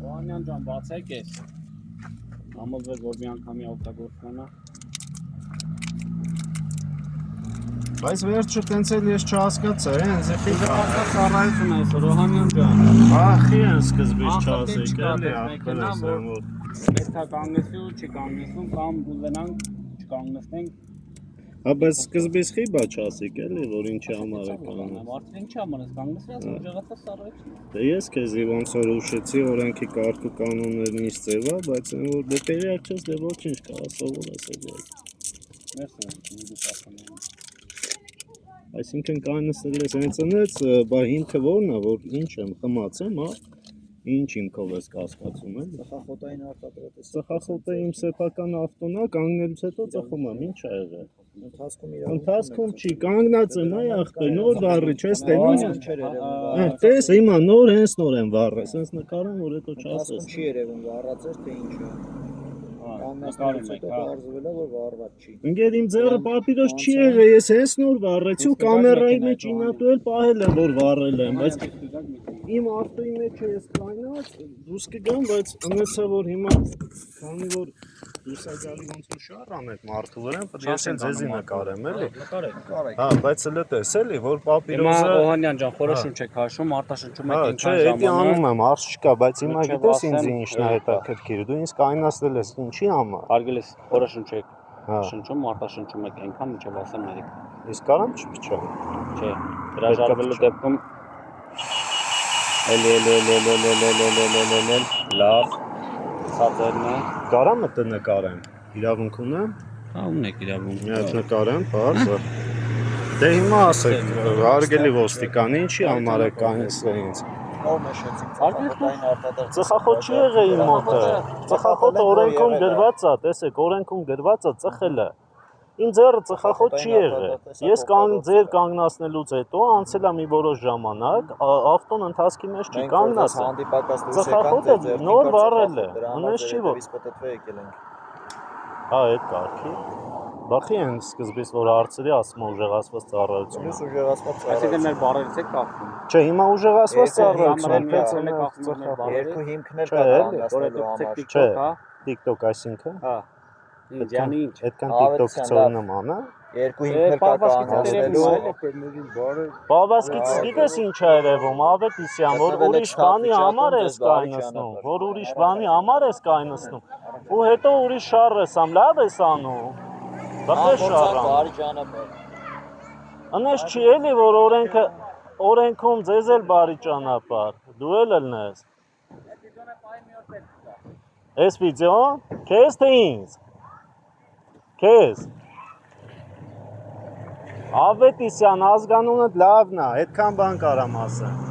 Վանյան ջան, բացեք ես։ Համոզվեք, որ մի անգամի օգտագործմանը։ Բայց վերջը տենց էլ ես չհասկացա, հենց էլի ծառայություն է, Ռոհանյան ջան։ Ախի են սկզբից չասեք, էլի ախպերս եմ, որ Պետքա կանգնեցի ու չի կանգնեցում, կամ ուզենանք չկանգնեցնենք։ Հա, բայց սկզբից խիբա չասեք, էլի, որ ինչի համար է կանգնեցել։ Մարդը ինչի համար ես կանգնեցրած, ուժեղացած ծառայություն։ Դե ես քեզի ոնց որ ուշեցի, օրենքի կարգ ու կանոններն ինչ ձև է, բայց այն որ դե տեղյակ չես, դե ոչինչ կա, սովորես էլ։ Այսինքն կայնստել ես հենց բա հիմքը ո՞րն է, որ ինչ եմ, խմած եմ, հա, ինչ հիմքով ես կասկածում եմ։ Ծխախոտային արտադրած է։ Ծխախոտը իմ սեփական ավտոն է, կանգնելուց հետո ծխում եմ, ինչ ա եղել։ Ընթացքում չի, կանգնած եմ, այ ախպեր, նոր վառի, չես տենում։ Տես, հիմա նոր հենց նոր եմ վառել, սենց նկարում, որ հետո չասես։ Չի երևում վառած էր, թե ինչ է։ Կանգնացնելուց հետո բարձվել է, որ վառված չի։ Ընկեր իմ ձեռը պապիրոս չի եղել, ես հենց նոր վառեցի ու կամերայի մեջ ինատու էլ պահել եմ, որ վառել եմ, բայց իմ ավտոյի մեջ է ես կայնած, դուրս կգամ, բայց ընեցա, որ հիմա, քանի որ դուրս է գալի ոնց որ շառ անեք մարդու վրա, պետք է ես էլ ձեզի նկարեմ, էլի։ Հա, բայց էլ տես էլի, որ պապիրոզը Հիմա Օհանյան ջան, խորոշուն չեք հաշում, արտաշնչում եք Չէ, էդի անում եմ, հարց չկա, բայց հիմա գիտես ինձ ինչն է հետաքրքիր, դու ինձ կայնացնել ես ինչի համար։ Հարգել ես խորոշուն չեք շնչում, արտաշնչում եք այնքան մինչև ասեմ ներիք։ Իսկ կարամ չփչեմ։ Չէ, հրաժարվելու դեպքում լավ, սածերն է։ Կարամ մտը նկարեմ, իրավունք ունեմ։ Հա, ունեք իրավունք։ Մի հատ նկարեմ, բարձր։ Դե հիմա ասեք, հարգելի ոստիկան, ինչի համար է կայնեցրել ինձ։ Նոր նշեցիք ծխախոտային արտադրած։ Ծխախոտ չի եղել իմ մոտը։ Ծխախոտը օրենքում գրված է, տեսեք, օրենքում գրված է ծխելը։ Իմ ձեռը ծխախոտ չի եղել։ Ես ձեր կանգնացնելուց հետո անցել է մի որոշ ժամանակ, ավտոն ընթացքի մեջ չի կանգնացել։ Ծխախոտը նոր վառել է, հնես չի որ։ Հա, այդ կարգի։ Բախի են սկզբից որ հարցերի ասում ուժեղացված ծառայություն։ Մյուս ուժեղացված Այսինքն մեր բարերից եք կախվում։ Չէ, հիմա ուժեղացված ծառայություն է, երկու հիմքներ կա կանգնացնելու համար։ Չէ, TikTok այսինքն։ Հա։ Ինչ, յանի ինչ։ Այդքան TikTok-ը նման է։ Երկու հիմքներ կա կանգնացնելու։ Բավասկից գիտես ինչ է երևում, Ավետիսյան, որ ուրիշ բանի համար ես կայնացնում, որ ուրիշ բանի համար ես կայնացնում, ու հետո ուրիշ շառ ես ամ, լավ ես անում։ Բախե շառ ամ։ Անես չի էլի, որ օրենքում ձեզ էլ բարի ճանապարհ, դու էլ ելնես։ Այս վիդեոն, քեզ թե ինձ։ Քեզ։ Ավետիսյան ազգանունդ լավն է, այդքան բան կարամ ասեմ։